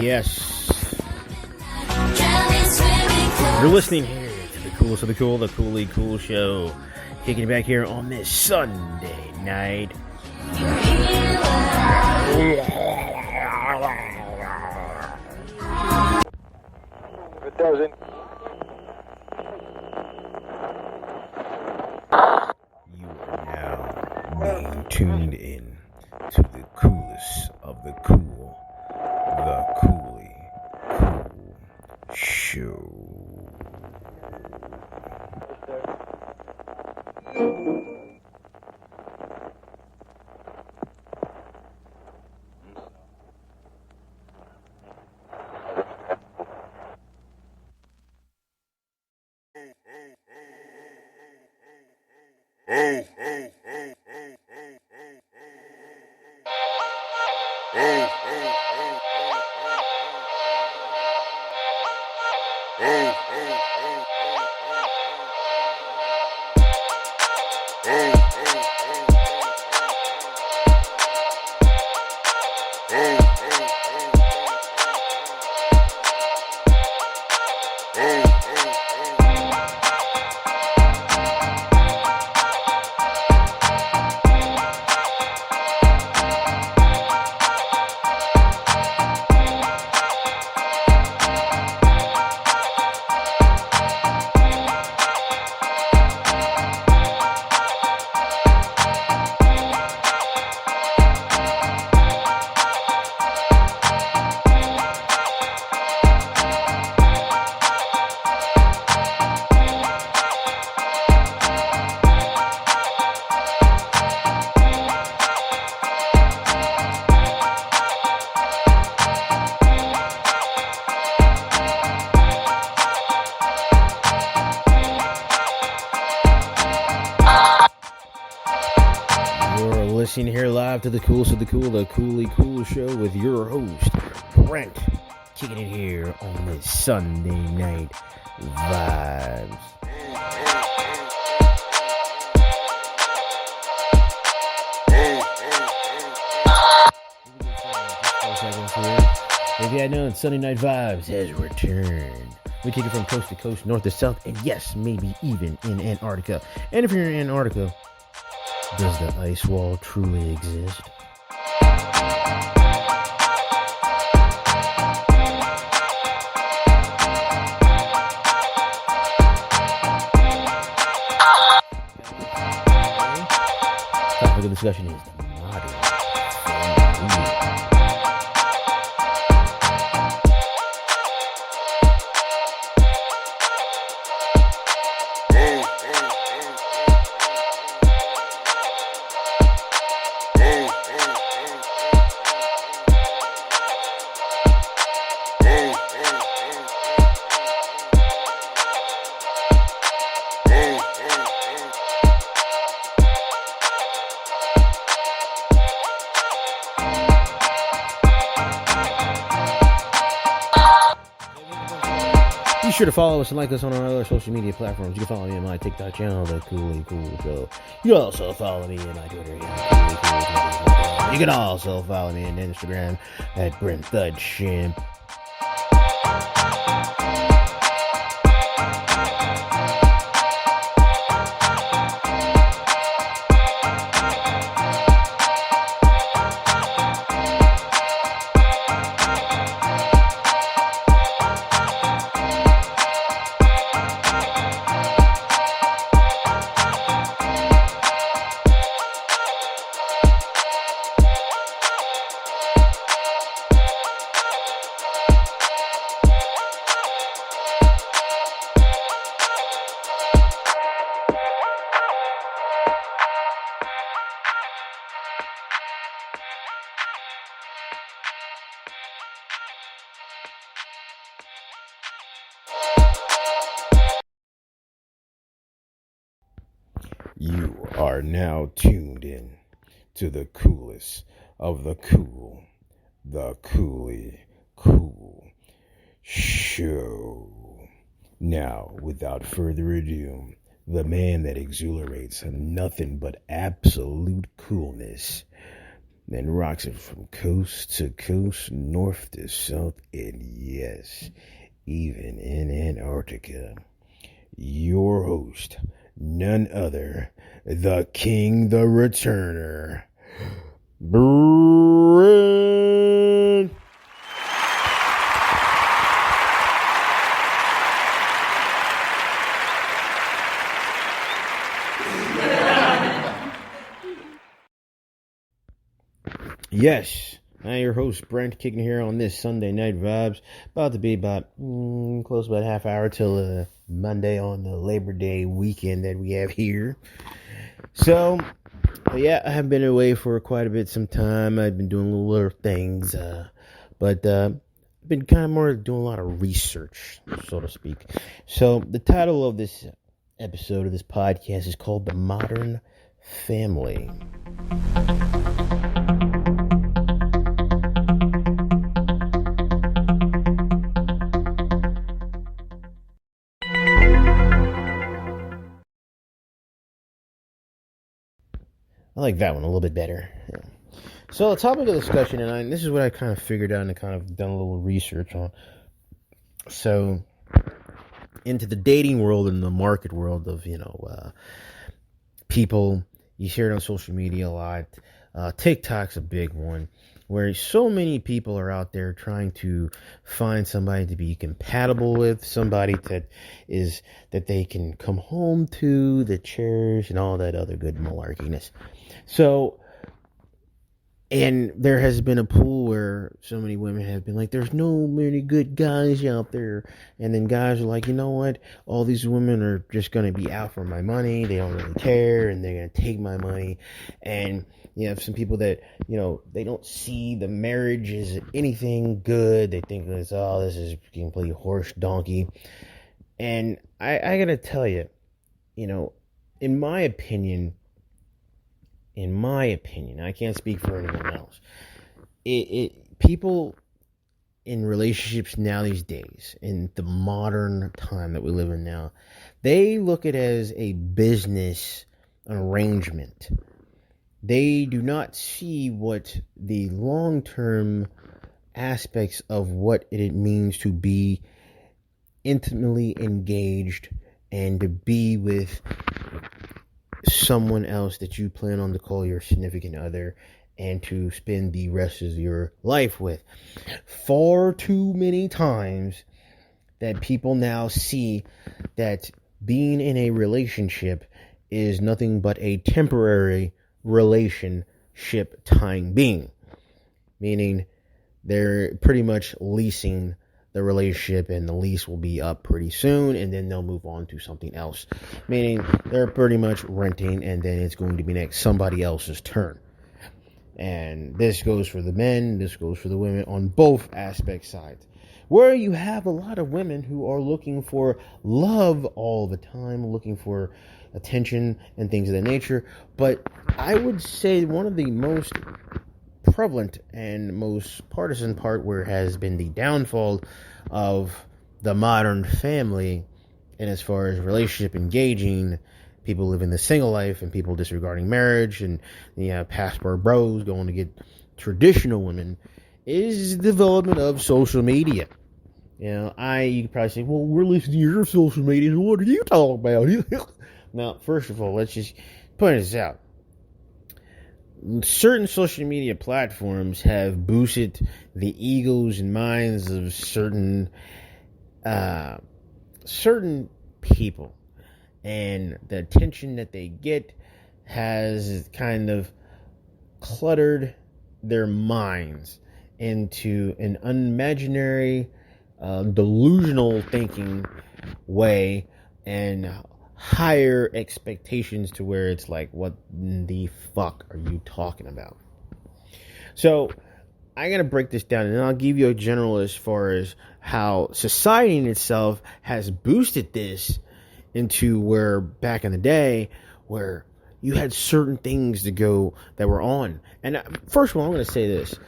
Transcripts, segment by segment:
Yes. You're listening here to the coolest of the cool, the Cooley Cool Show. Kicking it back here on this Sunday night. It doesn't. You are now being tuned in to the coolest of the cool, the Cooley Cool Show. Listening here live to the coolest of the cool, the Cooley Cool Show with your host, Brent, kicking it here on this Sunday night vibes. If you had known, Sunday Night Vibes has returned We kick it from coast to coast, north to south, and yes, maybe even in Antarctica. And if you're in Antarctica, does the ice wall truly exist? Topic of discussion is the modern family. Be sure to follow us and like us on our other social media platforms. You can follow me on my TikTok channel, The Cooley Cool Show. You can also follow me on my Twitter account, Cooley Cool. You can also follow me on Instagram at Brent Thudshimp. You are now tuned in to the coolest of the cool, the Cooley Cool Show. Now, without further ado, the man that exhilarates nothing but absolute coolness, then rocks it from coast to coast, north to south, and yes, even in Antarctica. Your host, none other, the King, the Returner, Brent. Yes, I'm your host, Brent, kicking here on this Sunday Night Vibes. About to be about close about half hour till Monday on the Labor Day weekend that we have here. So, yeah, I have been away for quite a bit some time. I've been doing little things, but been kind of more doing a lot of research, so to speak. So, the title of this episode of this podcast is called The Modern Family. I like that one a little bit better. Yeah. So the topic of discussion, and this is what I kind of figured out and kind of done a little research on. So, into the dating world and the market world of, people, you hear it on social media a lot. TikTok's a big one, where so many people are out there trying to find somebody to be compatible with, somebody that they can come home to, that cherish, and all that other good malarkiness. So, and there has been a pool where so many women have been like, there's no many good guys out there. And then guys are like, you know what? All these women are just going to be out for my money. They don't really care. And they're going to take my money. And you have some people that, they don't see the marriage as anything good. They think this is complete horse donkey. And I got to tell you, in my opinion, I can't speak for anyone else. People in relationships now these days, in the modern time that we live in now, they look at it as a business arrangement. They do not see what the long-term aspects of what it means to be intimately engaged and to be with someone else that you plan on to call your significant other and to spend the rest of your life with. Far too many times that people now see that being in a relationship is nothing but a temporary relationship time being, meaning they're pretty much leasing the relationship and the lease will be up pretty soon and then they'll move on to something else, meaning they're pretty much renting and then it's going to be next somebody else's turn. And this goes for the men, this goes for the women on both aspect sides, where you have a lot of women who are looking for love all the time, looking for attention and things of that nature. But I would say one of the most prevalent and most partisan part where has been the downfall of the modern family, and as far as relationship engaging, people living the single life and people disregarding marriage and passport bros going to get traditional women, is the development of social media. You could probably say, well, we're listening to your social media, so what are you talking about? Now, first of all, let's just point this out. Certain social media platforms have boosted the egos and minds of certain people, and the attention that they get has kind of cluttered their minds into an unimaginary, delusional thinking way and higher expectations to where it's like, what the fuck are you talking about? So I gotta break this down and I'll give you a general as far as how society in itself has boosted this into where back in the day where you had certain things to go that were on. And first of all, I'm going to say this.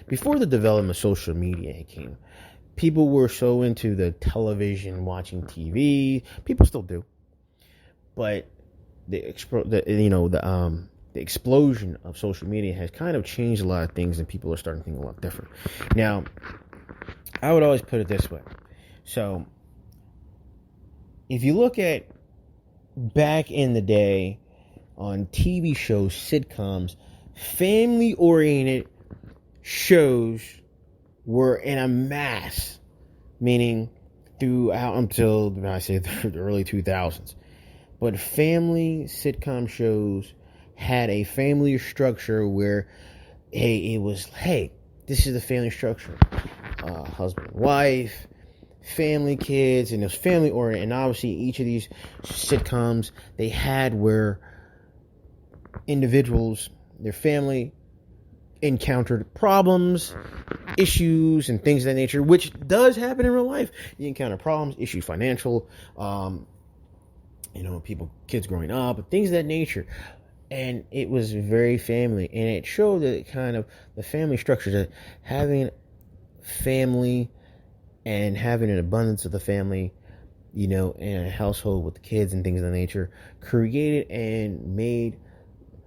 Before the development of social media came, people were so into the television, watching TV. People still do. But the explosion of social media has kind of changed a lot of things and people are starting to think a lot different. Now, I would always put it this way. So, if you look at back in the day on TV shows, sitcoms, family-oriented shows were in a mass, meaning throughout until, I say, the early 2000s. But family sitcom shows had a family structure where, this is the family structure. Husband and wife, family, kids, and it was family oriented. And obviously each of these sitcoms, they had where individuals, their family, encountered problems, issues, and things of that nature, which does happen in real life. You encounter problems, issues, financial, kids growing up, and things of that nature. And it was very family, and it showed that kind of the family structure, that having family and having an abundance of the family, in a household with the kids and things of that nature, created and made,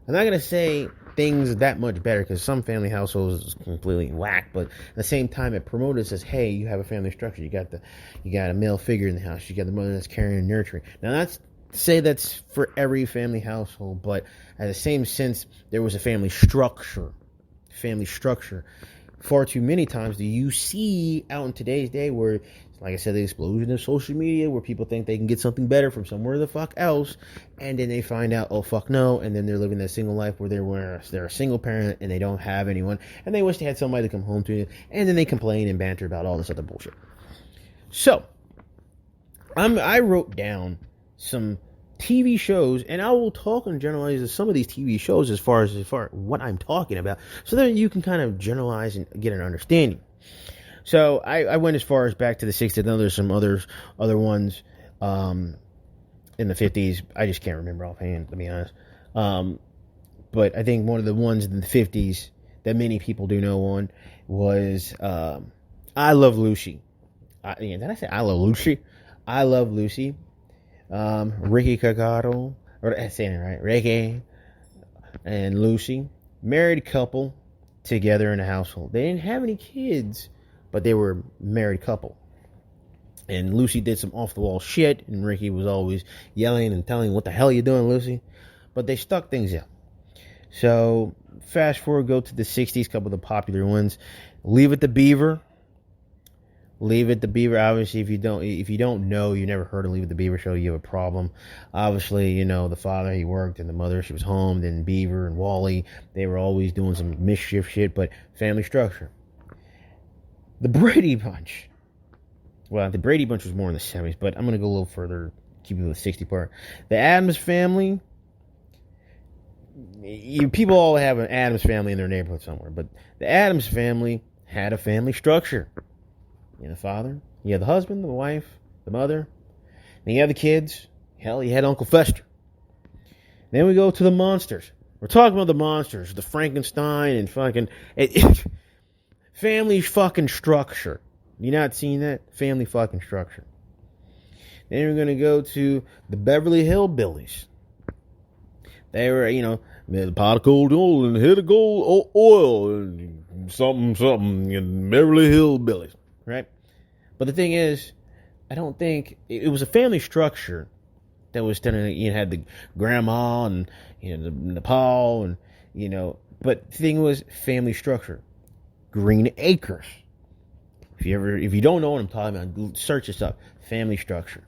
I'm not going to say things that much better, because some family households is completely whack, but at the same time it promoted, says, hey, you have a family structure, you got a male figure in the house, you got the mother that's caring and nurturing. Now that's for every family household, but at the same sense, there was a family structure. Far too many times do you see out in today's day where, like I said, the explosion of social media, where people think they can get something better from somewhere the fuck else, and then they find out, oh fuck no, and then they're living that single life where they're a single parent and they don't have anyone, and they wish they had somebody to come home to, and then they complain and banter about all this other bullshit. So, I wrote down some TV shows, and I will talk and generalize some of these TV shows as far as what I'm talking about, so that you can kind of generalize and get an understanding. So I went as far as back to the 60s. Then there's some other ones in the 50s. I just can't remember offhand, to be honest. But I think one of the ones in the 50s that many people do know on was I Love Lucy. Did I say I Love Lucy? I Love Lucy. Ricky Cagato, or I'm saying it right, Ricky and Lucy, married couple together in a household. They didn't have any kids, but they were a married couple. And Lucy did some off-the-wall shit, and Ricky was always yelling and telling, what the hell are you doing, Lucy? But they stuck things out. So, fast forward, go to the 60s, couple of the popular ones. Leave It to Beaver. Leave It to Beaver, obviously, if you don't know, you never heard of Leave It to Beaver show, you have a problem. Obviously, you know, the father, he worked, and the mother, she was home. Then Beaver and Wally, they were always doing some mischief shit, but family structure. The Brady Bunch. Well, the Brady Bunch was more in the 70s, but I'm going to go a little further, keep it with the 60 part. The Addams Family. People all have an Addams Family in their neighborhood somewhere, but the Addams Family had a family structure. You had the father, you had the husband, the wife, the mother, then you had the kids. Hell, you had Uncle Fester. Then we go to the monsters. We're talking about the monsters, the Frankenstein and fucking family fucking structure. You not seen that? Family fucking structure. Then we're going to go to the Beverly Hillbillies. They were, you know, made a pot of cold oil and hit of gold oil and something and Beverly Hillbillies, right? But the thing is, I don't think it was a family structure that was telling you had the grandma and the pa and but the thing was family structure. Green Acres. If you don't know what I'm talking about, search this up. Family structure.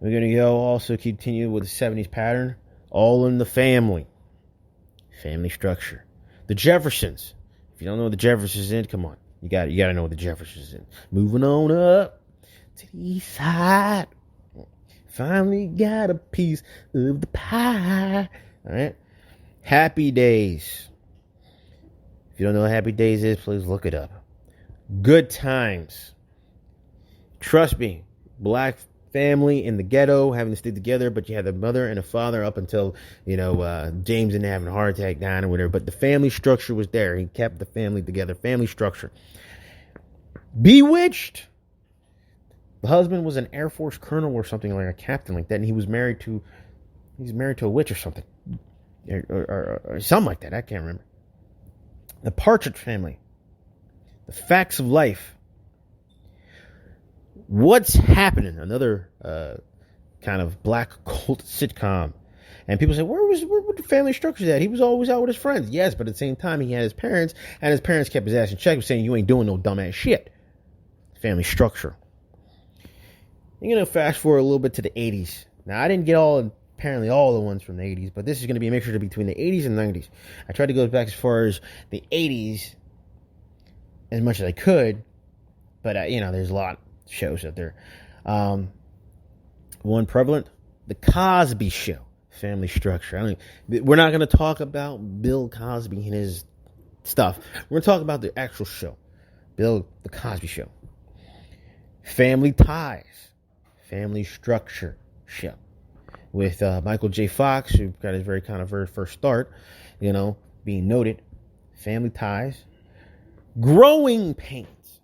We're gonna go also continue with the 70s pattern. All in the Family. Family structure. The Jeffersons. If you don't know what the Jeffersons is, come on. You got to know what the Jeffersons is. Moving on up to the east side. Finally got a piece of the pie. All right. Happy Days. If you don't know what Happy Days is, please look it up. Good Times. Trust me, black family in the ghetto having to stay together, but you had the mother and the father up until James didn't have a heart attack down or whatever. But the family structure was there. He kept the family together. Family structure. Bewitched. The husband was an Air Force colonel or something, like a captain like that, and he was married to a witch or something, or something like that. I can't remember. The Partridge Family. The Facts of Life. What's Happening? Another kind of black cult sitcom. And people say, where were the family structures at? He was always out with his friends. Yes, but at the same time, he had his parents, and his parents kept his ass in check, saying, you ain't doing no dumbass shit. Family structure. You're going to fast forward a little bit to the 80s. Now, I didn't get apparently all the ones from the 80s, but this is going to be a mixture between the 80s and 90s. I tried to go back as far as the 80s as much as I could, but, there's a lot of shows out there. One prevalent, The Cosby Show. Family structure. We're not going to talk about Bill Cosby and his stuff. We're going to talk about the actual show. The Cosby Show. Family Ties. Family Structure Show. With Michael J. Fox, who got his very first start, being noted. Family Ties. Growing Pains.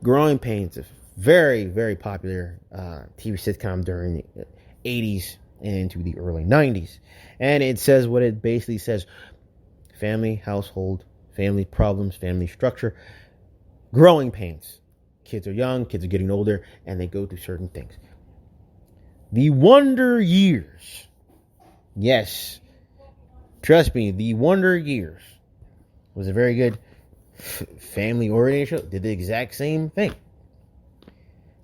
Growing Pains, a very, very popular TV sitcom during the 80s and into the early 90s. And it says what it basically says. Family, household, family problems, family structure. Growing pains. Kids are young, kids are getting older, and they go through certain things. The Wonder Years. Yes. Trust me, The Wonder Years was a very good family-oriented show. Did the exact same thing.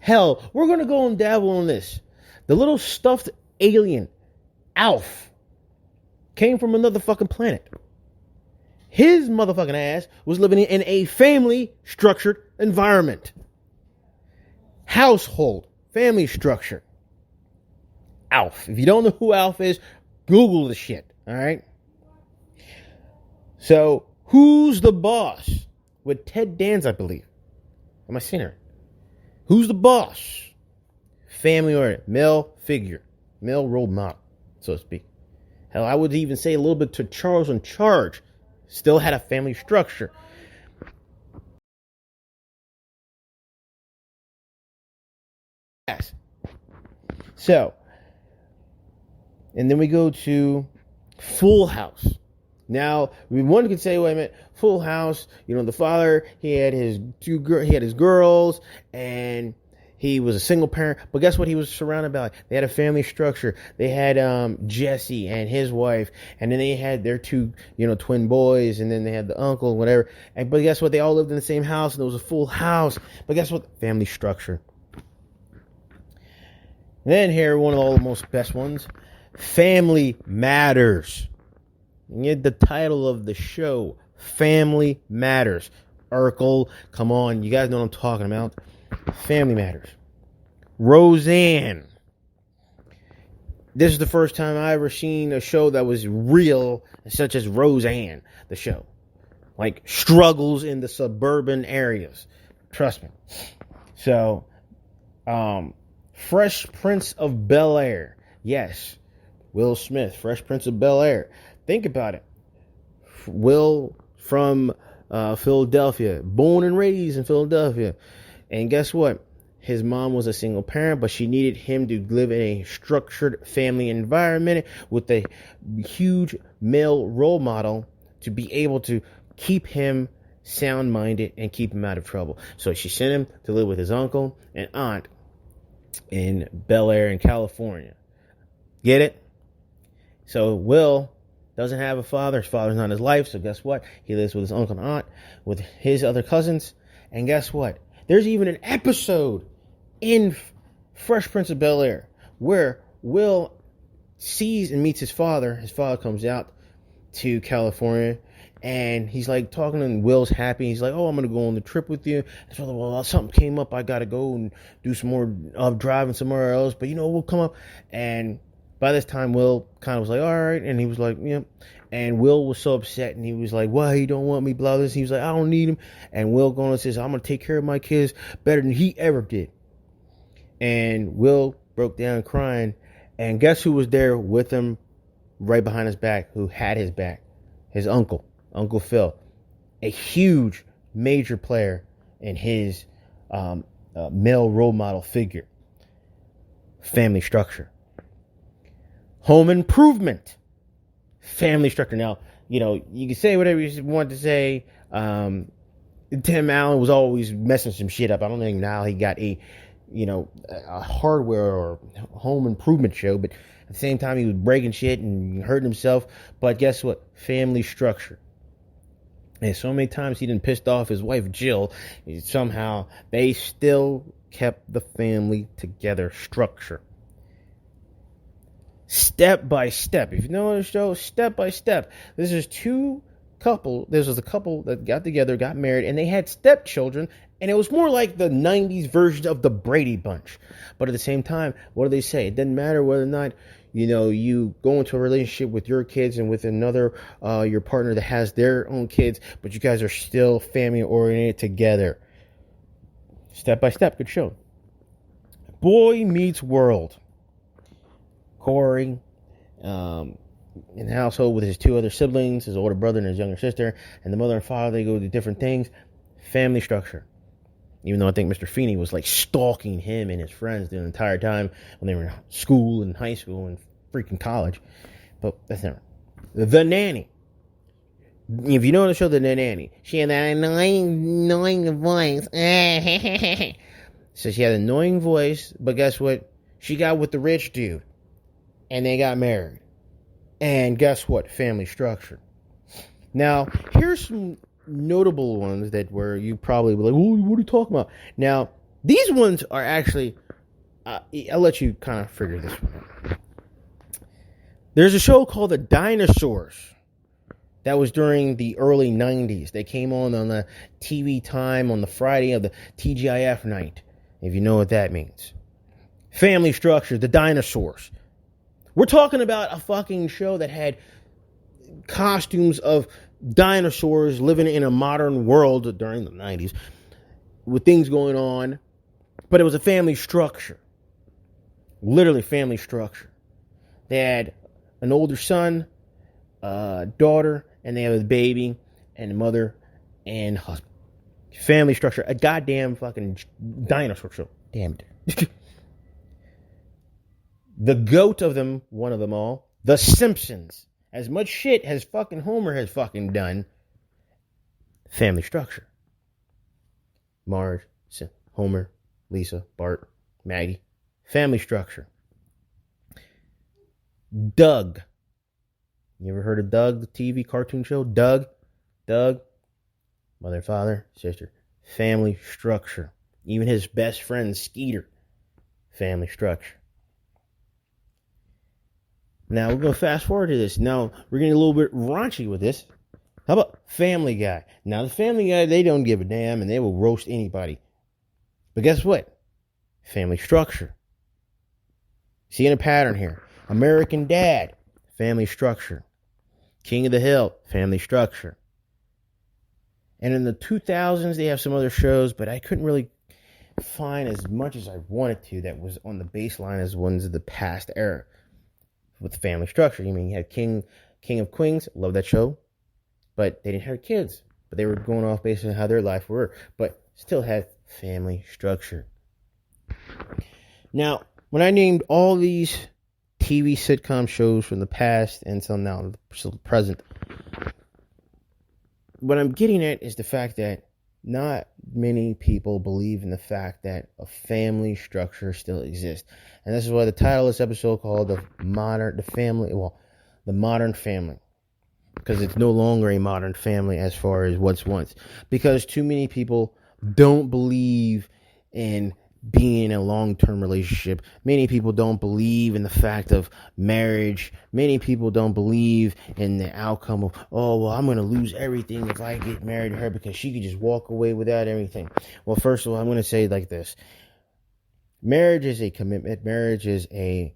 Hell, we're going to go and dabble on this. The little stuffed alien, Alf, came from another fucking planet. His motherfucking ass was living in a family-structured environment. Household, family structure. Alf. If you don't know who Alf is, Google the shit, alright? So, Who's the Boss? With Ted Danson, I believe. Am I saying it? Who's the Boss? Family-oriented, male figure. Male role model, so to speak. Hell, I would even say a little bit to Charles in Charge. Still had a family structure. Yes. So, and then we go to Full House. Now, one could say, wait a minute, Full House, the father, he had his girls, and he was a single parent, but guess what he was surrounded by? They had a family structure. They had Jesse and his wife, and then they had their two, twin boys, and then they had the uncle and whatever. But guess what? They all lived in the same house, and it was a full house. But guess what? Family structure. Then here, one of all the most best ones, Family Matters. You get the title of the show, Family Matters. Urkel, come on, you guys know what I'm talking about. Family Matters. Roseanne. This is the first time I ever seen a show that was real, such as Roseanne, the show. Like, struggles in the suburban areas. Trust me. So, Fresh Prince of Bel-Air. Yes, Will Smith, Fresh Prince of Bel-Air. Think about it. Will from Philadelphia, born and raised in Philadelphia. And guess what? His mom was a single parent, but she needed him to live in a structured family environment with a huge male role model to be able to keep him sound-minded and keep him out of trouble. So she sent him to live with his uncle and aunt in Bel-Air in California. Get it? So Will doesn't have a father. His father's not in his life. So guess what? He lives with his uncle and aunt, with his other cousins. And guess what? There's even an episode in Fresh Prince of Bel-Air where Will sees and meets his father. His father comes out to California, and he's like talking, and Will's happy. He's like, oh, I'm going to go on the trip with you. His father, well, something came up. I got to go and do some more driving somewhere else. But, we'll come up. And by this time, Will kind of was like, all right. And he was like, yeah. And Will was so upset. And he was like, why you don't want me, blah, blah. He was like, I don't need him. And Will going and says, I'm going to take care of my kids better than he ever did. And Will broke down crying. And guess who was there with him right behind his back, who had his back? His uncle, Uncle Phil. A huge, major player in his male role model figure. Family structure. Home Improvement. Family structure. Now, you can say whatever you want to say. Tim Allen was always messing some shit up. I don't think now he got a hardware or home improvement show, but at the same time he was breaking shit and hurting himself. But guess what? Family structure. And so many times he done pissed off his wife Jill, somehow they still kept the family together. Structure. Step by Step. If you know the show, Step by Step. This was a couple that got together, got married, and they had stepchildren, and it was more like the 90s version of the Brady Bunch. But at the same time, what do they say? It doesn't matter whether or not, you go into a relationship with your kids and with another, your partner that has their own kids, but you guys are still family oriented together. Step by Step, good show. Boy Meets World. Corey, in the household with his two other siblings, his older brother and his younger sister, and the mother and father, they go to different things. Family structure. Even though I think Mr. Feeney was like stalking him and his friends the entire time when they were in school and high school and freaking college. But that's never. The Nanny. If you know the show, The Nanny, she had that annoying voice. So she had an annoying voice, but guess what? She got with the rich dude. And they got married. And guess what? Family structure. Now, here's some notable ones that where you probably were like, oh, what are you talking about? Now, these ones are actually, I'll let you kind of figure this one out. There's a show called The Dinosaurs. That was during the early 90s. They came on the TV time on the Friday of the TGIF night, if you know what that means. Family structure, The Dinosaurs. We're talking about a fucking show that had costumes of dinosaurs living in a modern world during the 90s with things going on, but it was a family structure. Literally family structure. They had an older son, daughter, and they have a baby, and a mother and husband. Family structure. A goddamn fucking dinosaur show. Damn it. The goat of them, one of them all, The Simpsons. as much shit as fucking Homer has fucking done. Family structure. Marge, Homer, Lisa, Bart, Maggie. Family structure. Doug. You ever heard of Doug, the TV cartoon show? Doug. Mother, father, sister. Family structure. Even his best friend, Skeeter. Family structure. Now, we're going to fast forward to this. Now, we're getting a little bit raunchy with this. How about Family Guy? Now, the Family Guy, they don't give a damn, and they will roast anybody. But guess what? Family structure. Seeing a pattern here. American Dad, family structure. King of the Hill, family structure. And in the 2000s, they have some other shows, but I couldn't really find as much as I wanted to that was on the baseline as ones of the past era with family structure. You mean, you had King of Queens, love that show, but they didn't have kids, but they were going off based on how their life were, but still had family structure. Now, when I named all these TV sitcom shows from the past until now, the present, what I'm getting at is the fact that not many people believe in the fact that a family structure still exists. And this is why the title of this episode called the modern family. Because it's no longer a modern family as far as what's once. Because too many people don't believe in being in a long-term relationship. Many people don't believe in the fact of marriage. Many people don't believe in the outcome of, oh, well, I'm going to lose everything if I get married to her because she could just walk away without everything. Well, first of all, I'm going to say it like this. Marriage is a commitment. Marriage is a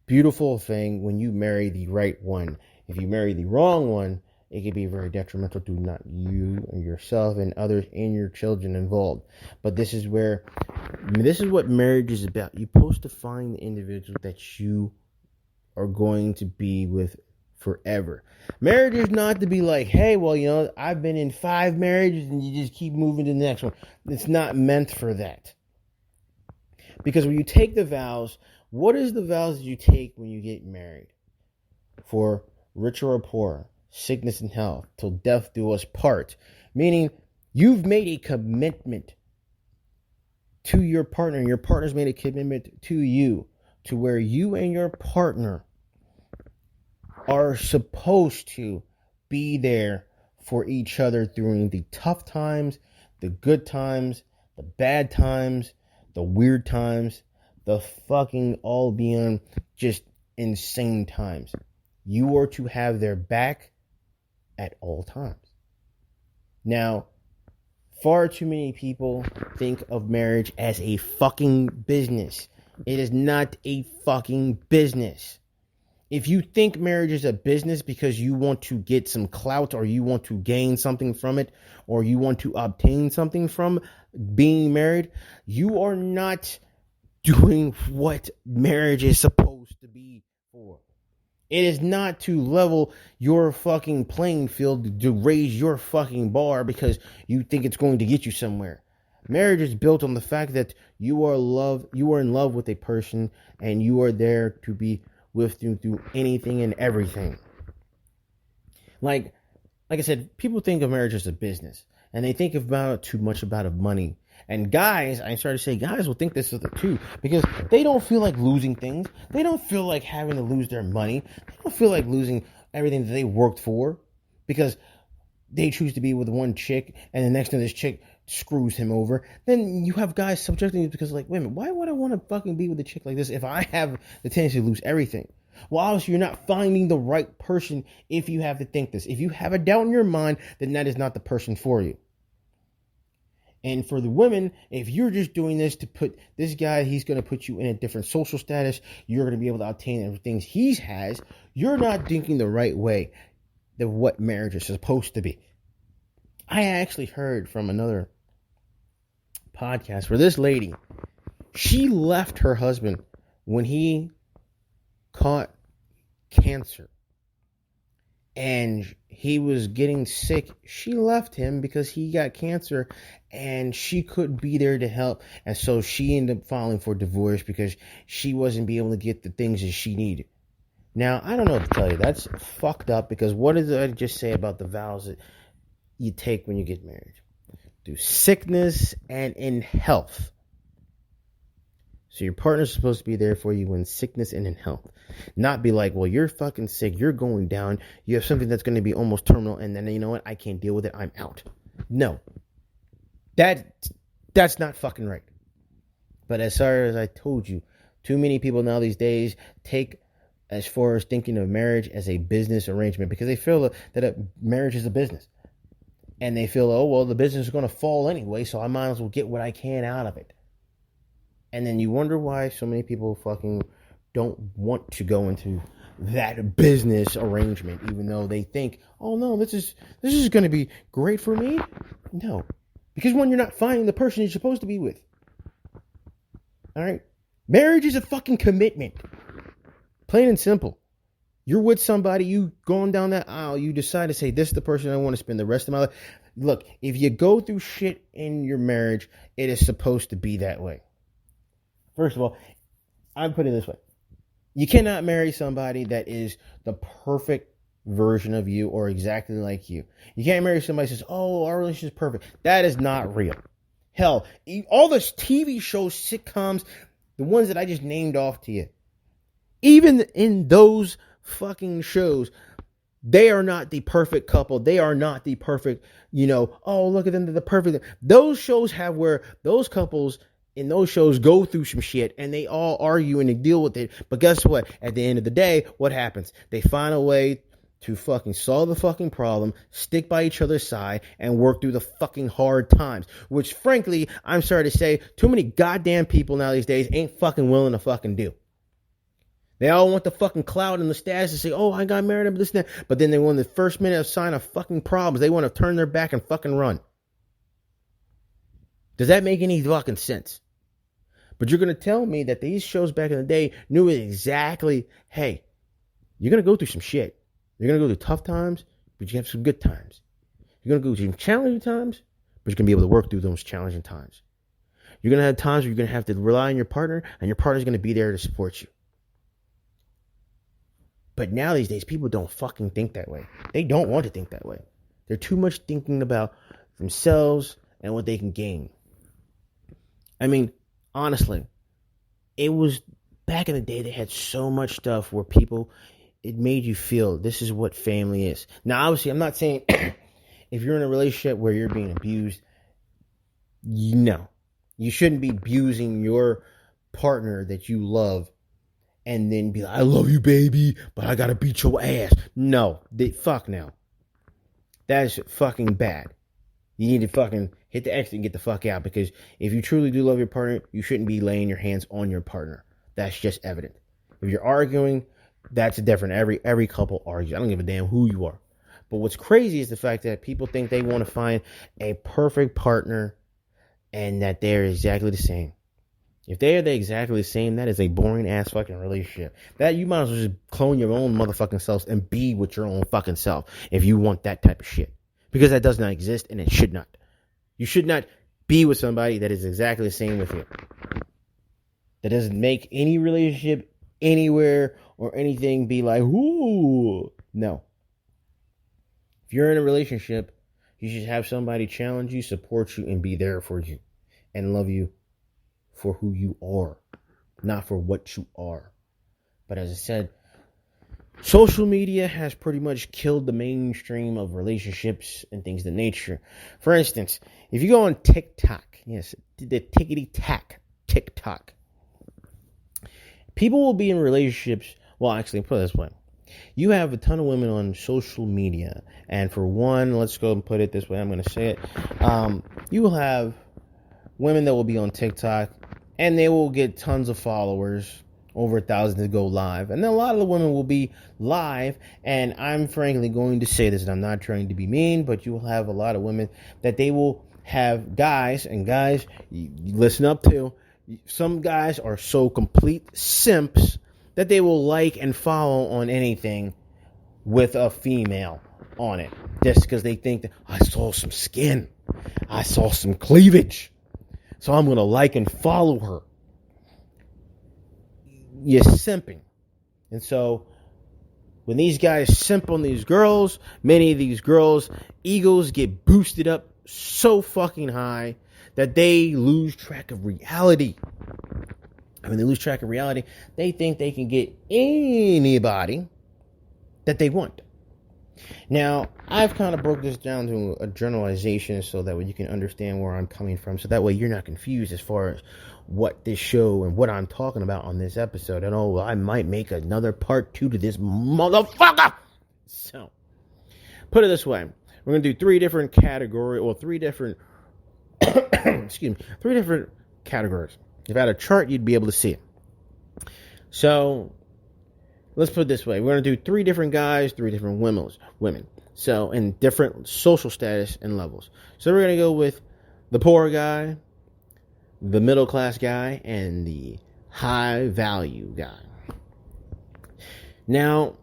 beautiful thing when you marry the right one. If you marry the wrong one, it can be very detrimental to not you and yourself and others and your children involved. But this is what marriage is about. You're supposed to find the individual that you are going to be with forever. Marriage is not to be like, hey, well, I've been in 5 marriages and you just keep moving to the next one. It's not meant for that. Because when you take the vows, what is the vows that you take when you get married? For richer or poor, sickness and health, till death do us part. Meaning, you've made a commitment to your partner, and your partner's made a commitment to you, to where you and your partner are supposed to be there for each other during the tough times, the good times, the bad times, the weird times, the fucking all beyond just insane times. You are to have their back at all times. Now, far too many people think of marriage as a fucking business. It is not a fucking business. If you think marriage is a business because you want to get some clout or you want to gain something from it or you want to obtain something from being married, you are not doing what marriage is supposed to be for. It is not to level your fucking playing field to raise your fucking bar because you think it's going to get you somewhere. Marriage is built on the fact that you are in love with a person and you are there to be with them through anything and everything. Like I said, people think of marriage as a business and they think about too much about money. And guys, I started to say guys will think this is too because they don't feel like losing things. They don't feel like having to lose their money. They don't feel like losing everything that they worked for because they choose to be with one chick and the next time this chick screws him over. Then you have guys subjecting it because like, wait a minute, why would I want to fucking be with a chick like this if I have the tendency to lose everything? Well, obviously, you're not finding the right person if you have to think this. If you have a doubt in your mind, then that is not the person for you. And for the women, if you're just doing this to put this guy, he's going to put you in a different social status. You're going to be able to obtain everything he has. You're not thinking the right way of what marriage is supposed to be. I actually heard from another podcast where this lady, she left her husband when he caught cancer. And he was getting sick. She left him because he got cancer and she couldn't be there to help. And so she ended up filing for divorce because she wasn't being able to get the things that she needed. Now, I don't know what to tell you. That's fucked up because what did I just say about the vows that you take when you get married? Through sickness and in health. So your partner's supposed to be there for you in sickness and in health. Not be like, well, you're fucking sick. You're going down. You have something that's going to be almost terminal. And then, you know what? I can't deal with it. I'm out. No. That's not fucking right. But as far as I told you, too many people now these days take as far as thinking of marriage as a business arrangement because they feel that a marriage is a business. And they feel, oh, well, the business is going to fall anyway, so I might as well get what I can out of it. And then you wonder why so many people fucking don't want to go into that business arrangement, even though they think, oh, no, this is going to be great for me. No. Because when you're not finding the person you're supposed to be with. All right? Marriage is a fucking commitment. Plain and simple. You're with somebody, you going down that aisle, you decide to say, this is the person I want to spend the rest of my life. Look, if you go through shit in your marriage, it is supposed to be that way. First of all, I'm putting it this way. You cannot marry somebody that is the perfect version of you or exactly like you. You can't marry somebody who says, oh, our relationship is perfect. That is not real. Hell, all those TV shows, sitcoms, the ones that I just named off to you, even in those fucking shows, they are not the perfect couple. They are not the perfect, oh, look at them, they're the perfect. Those shows have where those couples in those shows go through some shit and they all argue and they deal with it. But guess what? At the end of the day, what happens? They find a way to fucking solve the fucking problem, stick by each other's side, and work through the fucking hard times. Which, frankly, I'm sorry to say, too many goddamn people now these days ain't fucking willing to fucking do. They all want the fucking clout and the status to say, oh, I got married and this and that. But then they want the first minute of sign of fucking problems. They want to turn their back and fucking run. Does that make any fucking sense? But you're going to tell me that these shows back in the day knew exactly, hey, you're going to go through some shit. You're going to go through tough times, but you have some good times. You're going to go through some challenging times, but you're going to be able to work through those challenging times. You're going to have times where you're going to have to rely on your partner, and your partner's going to be there to support you. But now these days, people don't fucking think that way. They don't want to think that way. They're too much thinking about themselves and what they can gain. I mean, honestly, it was back in the day, they had so much stuff where people, it made you feel this is what family is. Now, obviously, I'm not saying if you're in a relationship where you're being abused, no. You shouldn't be abusing your partner that you love and then be like, I love you, baby, but I gotta beat your ass. No, fuck now. That's fucking bad. You need to fucking hit the exit and get the fuck out, because if you truly do love your partner, you shouldn't be laying your hands on your partner. That's just evident. If you're arguing, that's different. Every couple argues. I don't give a damn who you are. But what's crazy is the fact that people think they want to find a perfect partner and that they're exactly the same. If they are exactly the same, that is a boring ass fucking relationship. That you might as well just clone your own motherfucking selves and be with your own fucking self if you want that type of shit. Because that does not exist and it should not. You should not be with somebody that is exactly the same with you. That doesn't make any relationship anywhere or anything be like, ooh. No. If you're in a relationship, you should have somebody challenge you, support you, and be there for you. And love you for who you are, not for what you are. But as I said, social media has pretty much killed the mainstream of relationships and things of the nature. For instance, if you go on TikTok, yes, the tickety-tack TikTok, people will be in relationships. Well, actually, put it this way. You have a ton of women on social media. And for one, let's go and put it this way. I'm going to say it. You will have women that will be on TikTok and they will get tons of followers, over 1,000 to go live. And then a lot of the women will be live. And I'm frankly going to say this, and I'm not trying to be mean, but you will have a lot of women that they will have guys, and guys, you listen up to, some guys are so complete simps that they will like and follow on anything with a female on it. Just because they think that, I saw some skin. I saw some cleavage. So I'm going to like and follow her. You're simping. And so when these guys simp on these girls, many of these girls' egos get boosted up so fucking high that they lose track of reality. And when they lose track of reality, they think they can get anybody that they want. Now, I've kind of broke this down to a generalization so that way you can understand where I'm coming from. So that way you're not confused as far as what this show and what I'm talking about on this episode. And oh, I might make another part 2 to this motherfucker. So, put it this way. We're going to do 3 different categories, or 3 different, excuse me, 3 different categories. If I had a chart, you'd be able to see it. So, let's put it this way. We're going to do 3 different guys, 3 different women. So, in different social status and levels. So, we're going to go with the poor guy, the middle class guy, and the high value guy. Now,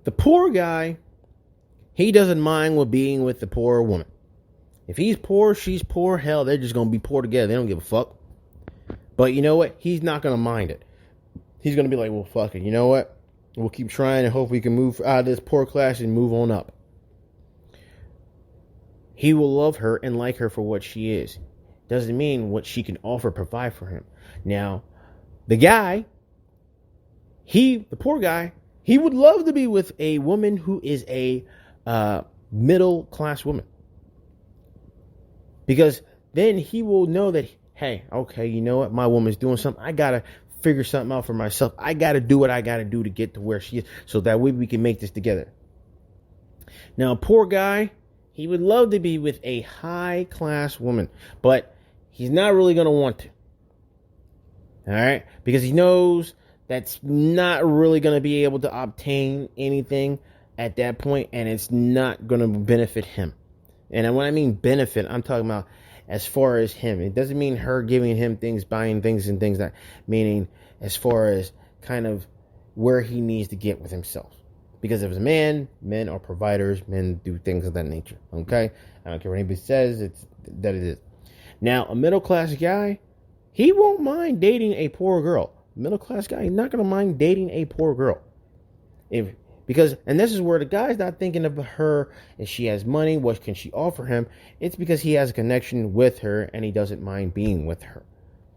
the poor guy, he doesn't mind being with the poor woman. If he's poor, she's poor, hell, they're just going to be poor together. They don't give a fuck. But you know what? He's not going to mind it. He's going to be like, well, fuck it. You know what? We'll keep trying and hope we can move out of this poor class and move on up. He will love her and like her for what she is. Doesn't mean what she can offer, provide for him. Now, the guy, the poor guy, he would love to be with a woman who is a middle class woman. Because then he will know that, hey, okay, you know what? My woman's doing something. I got to figure something out for myself. I got to do what I got to do to get to where she is. So that way we can make this together. Now, a poor guy, he would love to be with a high class woman. But he's not really going to want to. All right? Because he knows that's not really going to be able to obtain anything at that point. And it's not going to benefit him. And when I mean benefit, I'm talking about as far as him. It doesn't mean her giving him things, buying things and things, that meaning as far as kind of where he needs to get with himself. Because if it's a man, men are providers, men do things of that nature. Okay? I don't care what anybody says, it's that it is. Now, a middle class guy, he won't mind dating a poor girl. Middle class guy, he's not going to mind dating a poor girl. And this is where the guy's not thinking of her, if she has money, what can she offer him? It's because he has a connection with her and he doesn't mind being with her.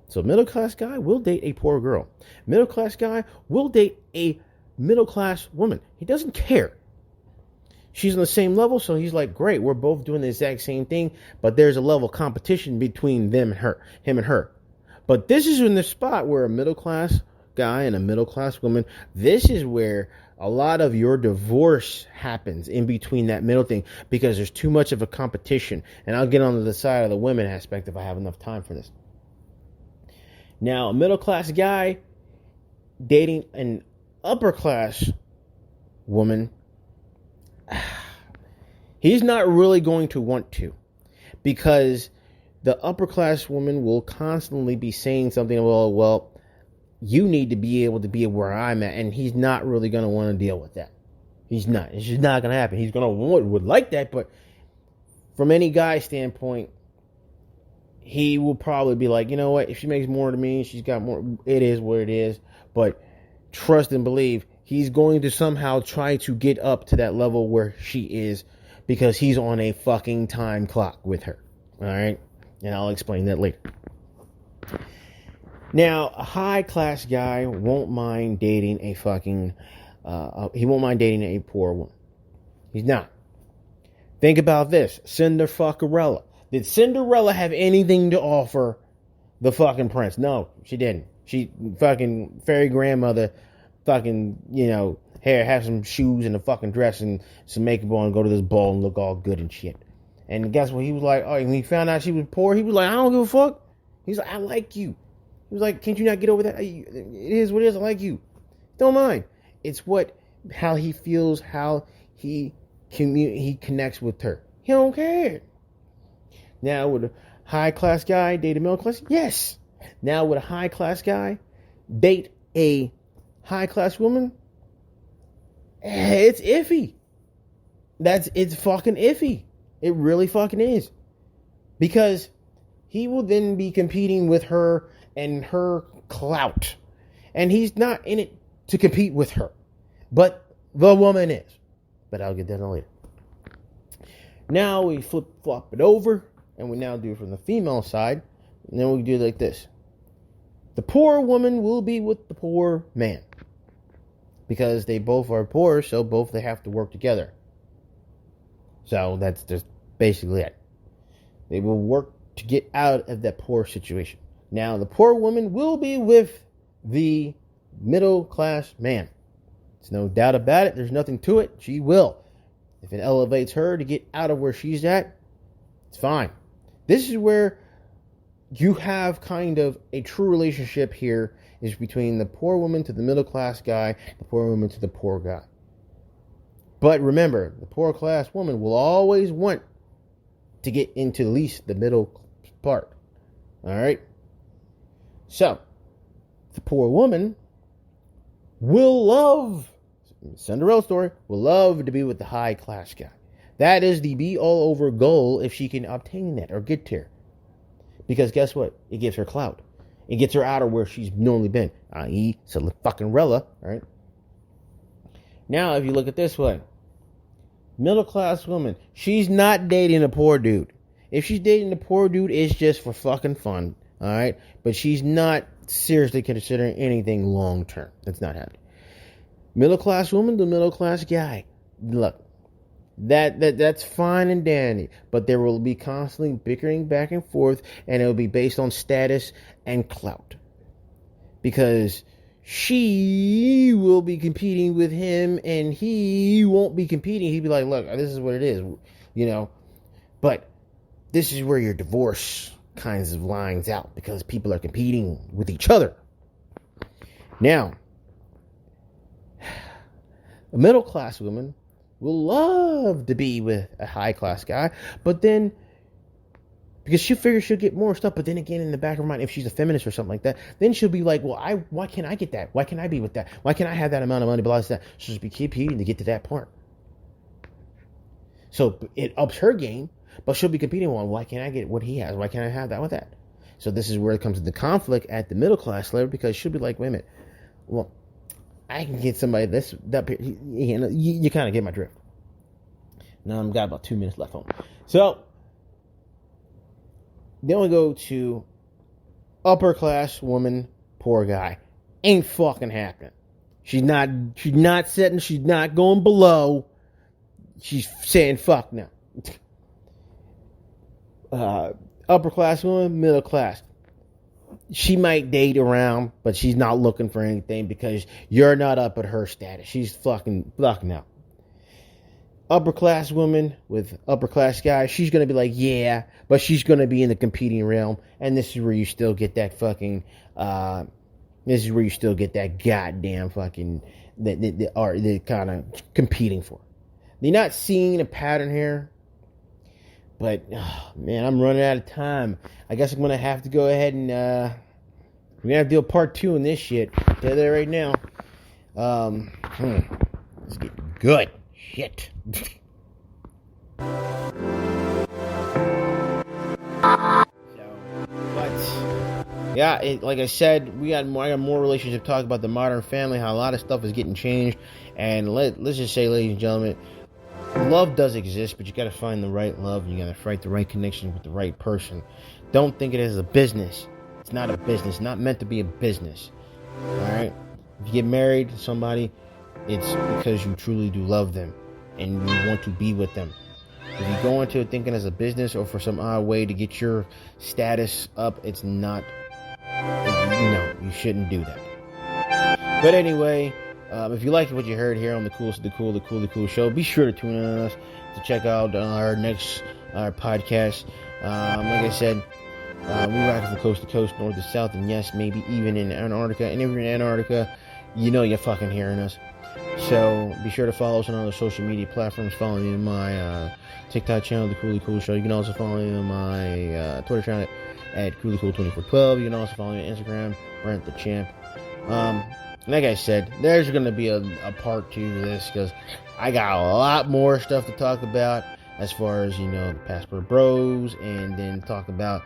So middle class guy will date a poor girl. Middle class guy will date a middle class woman. He doesn't care. She's on the same level, so he's like, great, we're both doing the exact same thing, but there's a level of competition between him and her. But this is in the spot where a middle class guy and a middle class woman, this is where a lot of your divorce happens in between that middle thing, because there's too much of a competition. And I'll get on to the side of the women aspect if I have enough time for this. Now, a middle class guy dating an upper class woman, he's not really going to want to, because the upper class woman will constantly be saying something, well, you need to be able to be where I'm at, and he's not really going to want to deal with that. He's not. It's just not going to happen. He's going to would like that, but from any guy's standpoint, he will probably be like, you know what, if she makes more than me, she's got more, it is what it is. But trust and believe, he's going to somehow try to get up to that level where she is, because he's on a fucking time clock with her. All right? And I'll explain that later. Now, a high-class guy won't mind dating a fucking, he won't mind dating a poor woman. He's not. Think about this. Cinderella. Did Cinderella have anything to offer the fucking prince? No, she didn't. She fucking fairy grandmother, fucking, have some shoes and a fucking dress and some makeup on and go to this ball and look all good and shit. And guess what? He was like, oh, when he found out she was poor, he was like, I don't give a fuck. He's like, I like you. He was like, can't you not get over that? It is what it is. I like you. Don't mind. It's how he feels, how he connects with her. He don't care. Now, would a high-class guy date a middle-class? Yes. Now, would a high-class guy date a high-class woman? It's iffy. It's fucking iffy. It really fucking is. Because he will then be competing with her and her clout. And he's not in it to compete with her. But the woman is. But I'll get that later. Now we flip-flop it over, and we now do it from the female side, and then we do it like this. The poor woman will be with the poor man. Because they both are poor, so both they have to work together. So that's just basically it. They will work to get out of that poor situation. Now, the poor woman will be with the middle-class man. There's no doubt about it. There's nothing to it. She will. If it elevates her to get out of where she's at, it's fine. This is where you have kind of a true relationship here is between the poor woman to the middle-class guy, the poor woman to the poor guy. But remember, the poor-class woman will always want to get into at least the middle part. All right? So, the poor woman will love, Cinderella story, will love to be with the high-class guy. That is the be-all-over goal if she can obtain that or get there. Because guess what? It gives her clout. It gets her out of where she's normally been, i.e., Cinderella, right? Now, if you look at this way, middle-class woman, she's not dating a poor dude. If she's dating a poor dude, it's just for fucking fun, all right? But she's not seriously considering anything long-term. That's not happening. Middle-class woman to middle-class guy. Look, that's fine and dandy, but there will be constantly bickering back and forth, and it will be based on status and clout. Because she will be competing with him, and he won't be competing. He'd be like, look, this is what it is, you know. But this is where your divorce kinds of lines out, because people are competing with each other. Now, a middle-class woman will love to be with a high-class guy, but then, because she figures she'll get more stuff, but then again, in the back of her mind, if she's a feminist or something like that, then she'll be like, well, why can't I get that? Why can't I be with that? Why can't I have that amount of money, blah, blah, blah. She'll just be competing to get to that part. So it ups her game, but she'll be competing on, why can't I get what he has? Why can't I have that with that? So this is where it comes to the conflict at the middle-class level, because she'll be like, wait a minute, well, I can get somebody you kind of get my drift. Now I've got about 2 minutes left on. So then we go to upper class woman, poor guy. Ain't fucking happening. She's not setting, she's not going below. She's saying fuck now. Upper class woman, middle class. She might date around, but she's not looking for anything because you're not up at her status. She's fucking out. Upper class woman with upper class guy, she's going to be like, yeah, but she's going to be in the competing realm. And this is where you still get that fucking, this is where you still get that goddamn fucking, the kind of competing for. You're not seeing a pattern here. But, oh, man, I'm running out of time. I guess I'm going to have to go ahead and, we're going to have to do a part 2 on this shit. I'll tell you that right now. It's getting good. Shit. Like I said, I got more relationship talk about the Modern Family, how a lot of stuff is getting changed. And let's just say, ladies and gentlemen, love does exist, but you got to find the right love. You got to find the right connection with the right person. Don't think it as a business. It's not a business. It's not meant to be a business. All right? If you get married to somebody, it's because you truly do love them and you want to be with them. If you go into it thinking as a business or for some odd way to get your status up, it's not. No, you shouldn't do that. But anyway, if you liked what you heard here on the Cool Show, be sure to tune in on us to check out our next podcast. Like I said, we rock from coast to coast, north to south, and yes, maybe even in Antarctica. And if you're in Antarctica, you know you're fucking hearing us. So be sure to follow us on all the social media platforms. Follow me on my TikTok channel, The Cool Show. You can also follow me on my Twitter channel at CoollyCool2412. You can also follow me on Instagram, Brent the Champ. Like I said, there's going to be a part 2 to this because I got a lot more stuff to talk about as far as, the Passport Bros, and then talk about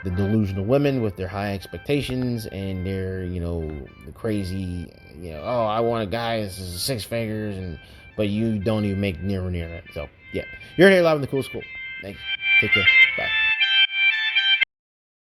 the delusional women with their high expectations and their, the crazy, oh, I want a guy that's 6 figures, but you don't even make near it. So, yeah. You're here live in the Cool School. Thank you. Take care. Bye.